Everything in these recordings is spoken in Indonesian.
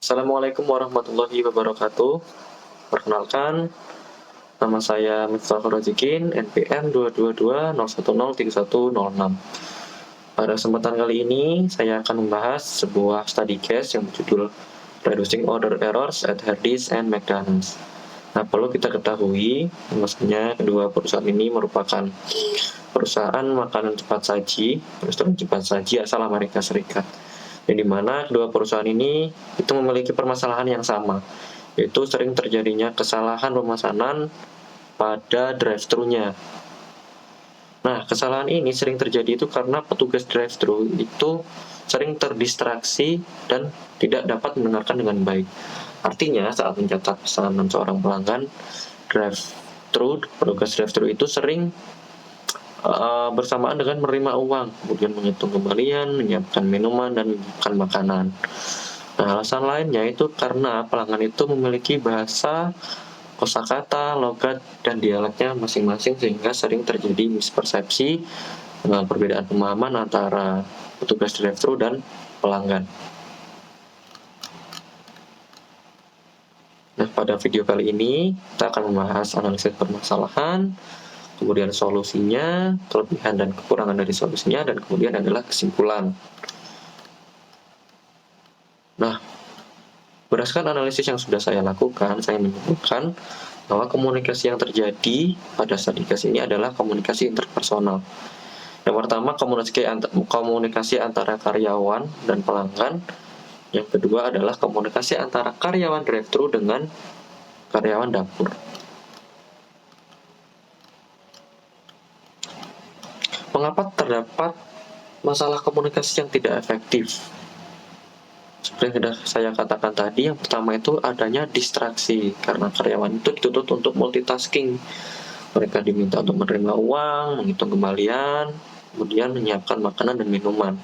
Assalamualaikum warahmatullahi wabarakatuh. Perkenalkan, nama saya Miftahul Rozikin, NPM 22201031006. Pada kesempatan kali ini, saya akan membahas sebuah study case yang berjudul Reducing Order Errors at Hardee's and McDonald's. Nah, perlu kita ketahui, maksudnya kedua perusahaan ini merupakan perusahaan makanan cepat saji, restoran cepat saji asal Amerika Serikat. Yang dimana kedua perusahaan ini itu memiliki permasalahan yang sama, yaitu sering terjadinya kesalahan pemesanan pada drive-thru-nya. Nah, kesalahan ini sering terjadi itu karena petugas drive-thru itu sering terdistraksi dan tidak dapat mendengarkan dengan baik. Artinya, saat mencatat pesanan seorang pelanggan drive-thru, petugas drive-thru itu sering bersamaan dengan menerima uang, kemudian menghitung kembalian, menyiapkan minuman, dan menyiapkan makanan. Nah, alasan lainnya itu karena pelanggan itu memiliki bahasa, kosakata, logat, dan dialeknya masing-masing sehingga sering terjadi mispersepsi dengan perbedaan pemahaman antara petugas drive-thru dan pelanggan. Nah, pada video kali ini kita akan membahas analisis permasalahan, kemudian solusinya, kelebihan dan kekurangan dari solusinya, dan kemudian adalah kesimpulan. Nah, berdasarkan analisis yang sudah saya lakukan, saya menemukan bahwa komunikasi yang terjadi pada study case ini adalah komunikasi interpersonal. Yang pertama, komunikasi antara karyawan dan pelanggan. Yang kedua adalah komunikasi antara karyawan drive-thru dengan karyawan dapur. Mengapa terdapat masalah komunikasi yang tidak efektif? Seperti yang sudah saya katakan tadi, yang pertama itu adanya distraksi, karena karyawan itu dituntut untuk multitasking. Mereka diminta untuk menerima uang, menghitung kembalian, kemudian menyiapkan makanan dan minuman.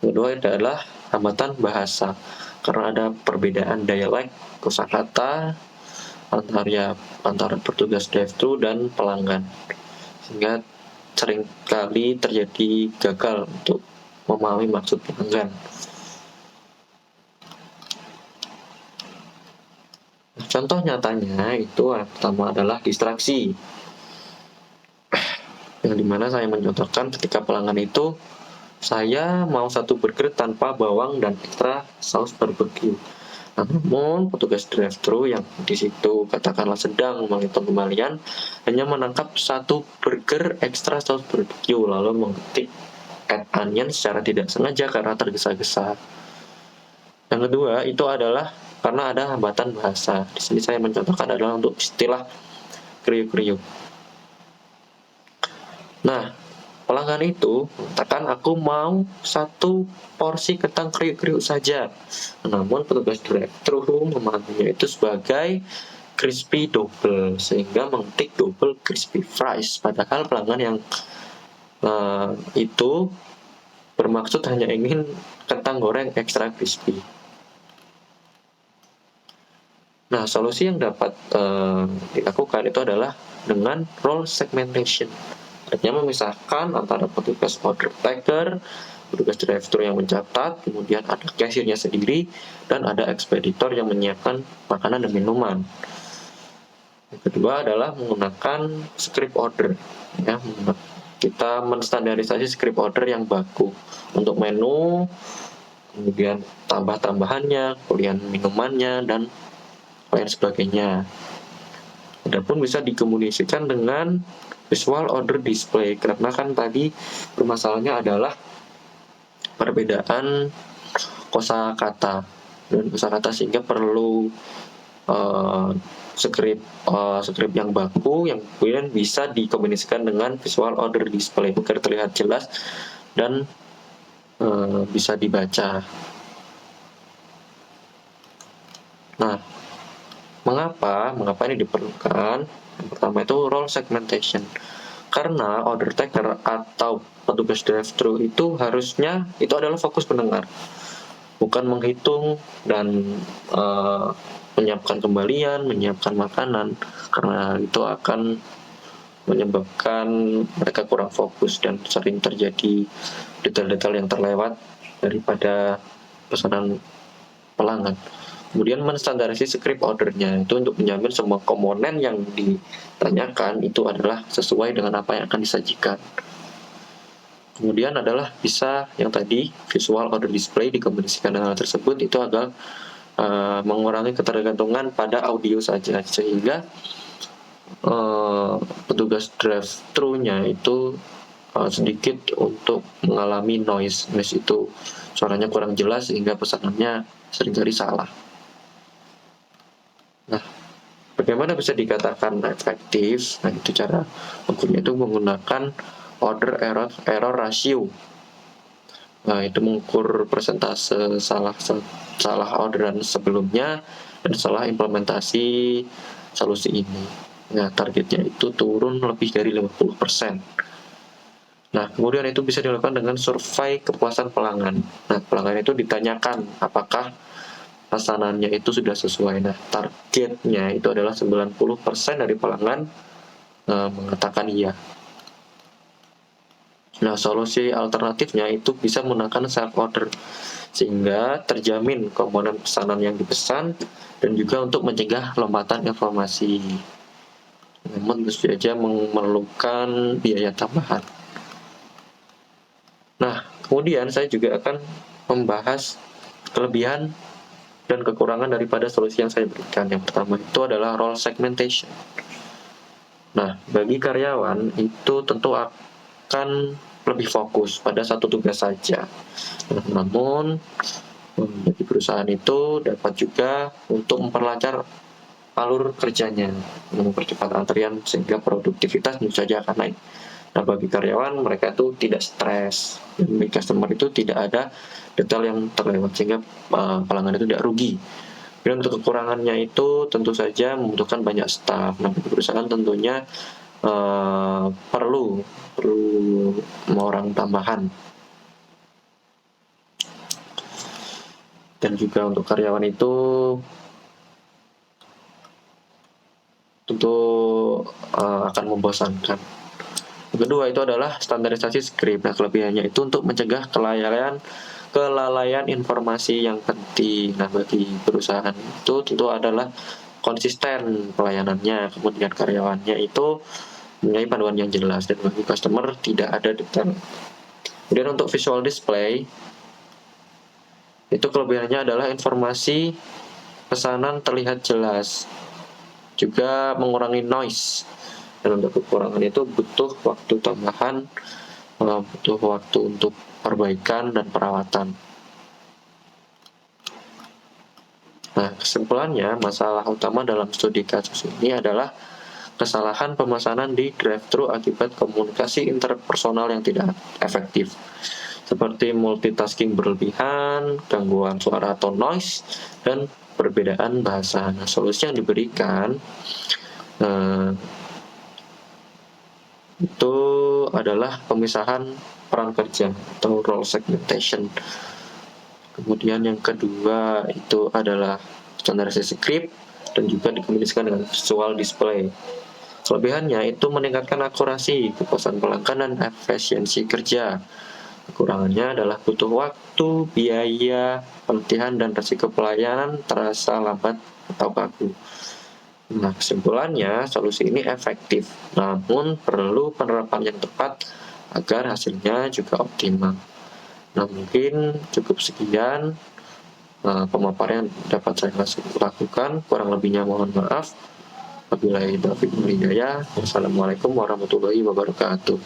Kedua adalah hambatan bahasa, karena ada perbedaan dialek, kosakata antara petugas drive-thru dan pelanggan, sehingga seringkali terjadi gagal untuk memahami maksud pelanggan. Contoh nyatanya itu yang pertama adalah distraksi, yang dimana saya mencontohkan ketika pelanggan itu, saya mau satu burger tanpa bawang dan ekstra saus barbecue. Namun petugas drive-thru yang di situ katakanlah sedang menghitung kembalian hanya menangkap satu burger ekstra saus barbecue, lalu mengetik add onion secara tidak sengaja karena tergesa-gesa. Yang kedua itu adalah karena ada hambatan bahasa. Di sini saya mencontohkan adalah untuk istilah kriuk-kriuk. Nah, pelanggan itu mengatakan aku mau satu porsi kentang kriuk-kriuk saja. Namun petugas drive-thru memahaminya itu sebagai crispy double, sehingga mengetik double crispy fries. Padahal pelanggan yang itu bermaksud hanya ingin kentang goreng ekstra crispy. Nah, solusi yang dapat dilakukan itu adalah dengan role segmentation. Artinya memisahkan antara petugas order taker, petugas drive-thru yang mencatat, kemudian ada cashier-nya sendiri, dan ada ekspeditor yang menyiapkan makanan dan minuman. Yang kedua adalah menggunakan script order. Ya, kita menstandarisasi script order yang baku untuk menu, kemudian tambah-tambahannya, kemudian minumannya, dan lain sebagainya. Adapun bisa dikomunikasikan dengan visual order display, karena kan tadi permasalahannya adalah perbedaan kosakata dan kosakata, sehingga perlu script yang baku yang kemudian bisa dikomunikasikan dengan visual order display agar terlihat jelas dan bisa dibaca. Nah, Mengapa ini diperlukan? Yang pertama itu role segmentation. Karena order taker atau petugas drive-thru itu harusnya itu adalah fokus pendengar, bukan menghitung dan menyiapkan kembalian, menyiapkan makanan, karena itu akan menyebabkan mereka kurang fokus dan sering terjadi detail-detail yang terlewat daripada pesanan pelanggan. Kemudian menstandarisasi script ordernya itu untuk menjamin semua komponen yang ditanyakan itu adalah sesuai dengan apa yang akan disajikan. Kemudian adalah bisa yang tadi visual order display dikombinasikan dengan hal tersebut itu agar mengurangi ketergantungan pada audio saja, sehingga petugas drive-thru-nya itu sedikit untuk mengalami noise itu suaranya kurang jelas sehingga pesanannya seringkali salah. Nah, bagaimana bisa dikatakan efektif? Nah, itu cara ukurnya itu menggunakan order error ratio. Nah, itu mengukur persentase salah orderan sebelumnya dan salah implementasi solusi ini. Nah, targetnya itu turun lebih dari 50%. Nah, kemudian itu bisa dilakukan dengan survei kepuasan pelanggan. Nah, pelanggan itu ditanyakan apakah pesanannya itu sudah sesuai. Nah, targetnya itu adalah 90% dari pelanggan mengatakan iya. Nah, solusi alternatifnya itu bisa menggunakan self order sehingga terjamin komponen pesanan yang dipesan dan juga untuk mencegah lompatan informasi. Namun tentu saja memerlukan biaya tambahan. Nah, kemudian saya juga akan membahas kelebihan dan kekurangan daripada solusi yang saya berikan. Yang pertama itu adalah role segmentation. Nah, bagi karyawan itu tentu akan lebih fokus pada satu tugas saja. Namun, bagi perusahaan itu dapat juga untuk memperlancar alur kerjanya, mempercepat antrian sehingga produktivitas tentu saja akan naik. Nah, bagi karyawan mereka itu tidak stres, dan bagi customer itu tidak ada detail yang terlewat sehingga pelanggan itu tidak rugi. Dan untuk kekurangannya itu tentu saja membutuhkan banyak staff. Nah, bagi perusahaan tentunya perlu orang tambahan. Dan juga untuk karyawan itu tentu akan membosankan. Yang kedua itu adalah standarisasi script. Nah, kelebihannya itu untuk mencegah kelalaian informasi yang penting. Nah, bagi perusahaan itu tentu adalah konsisten pelayanannya, kemudian karyawannya itu mempunyai panduan yang jelas, dan bagi customer tidak ada detail. Kemudian untuk visual display itu kelebihannya adalah informasi pesanan terlihat jelas, juga mengurangi noise. Dan untuk kekurangan itu butuh waktu tambahan, butuh waktu untuk perbaikan dan perawatan. Nah, kesimpulannya, masalah utama dalam studi kasus ini adalah kesalahan pemesanan di drive-thru akibat komunikasi interpersonal yang tidak efektif, seperti multitasking berlebihan, gangguan suara atau noise, dan perbedaan bahasa. Nah, solusi yang diberikan itu adalah pemisahan peran kerja atau role segmentation. Kemudian yang kedua itu adalah standarisasi script dan juga dikombinasikan dengan visual display. Kelebihannya itu meningkatkan akurasi, kepuasan pelanggan, dan efisiensi kerja. Kekurangannya adalah butuh waktu, biaya, pelatihan, dan resiko pelayanan terasa lambat atau kaku. Nah, kesimpulannya, solusi ini efektif, namun perlu penerapan yang tepat agar hasilnya juga optimal. Nah, mungkin cukup sekian pemaparan yang dapat saya lakukan. Kurang lebihnya mohon maaf. Wabillahi taufiq wal hidayah. Wassalamualaikum warahmatullahi wabarakatuh.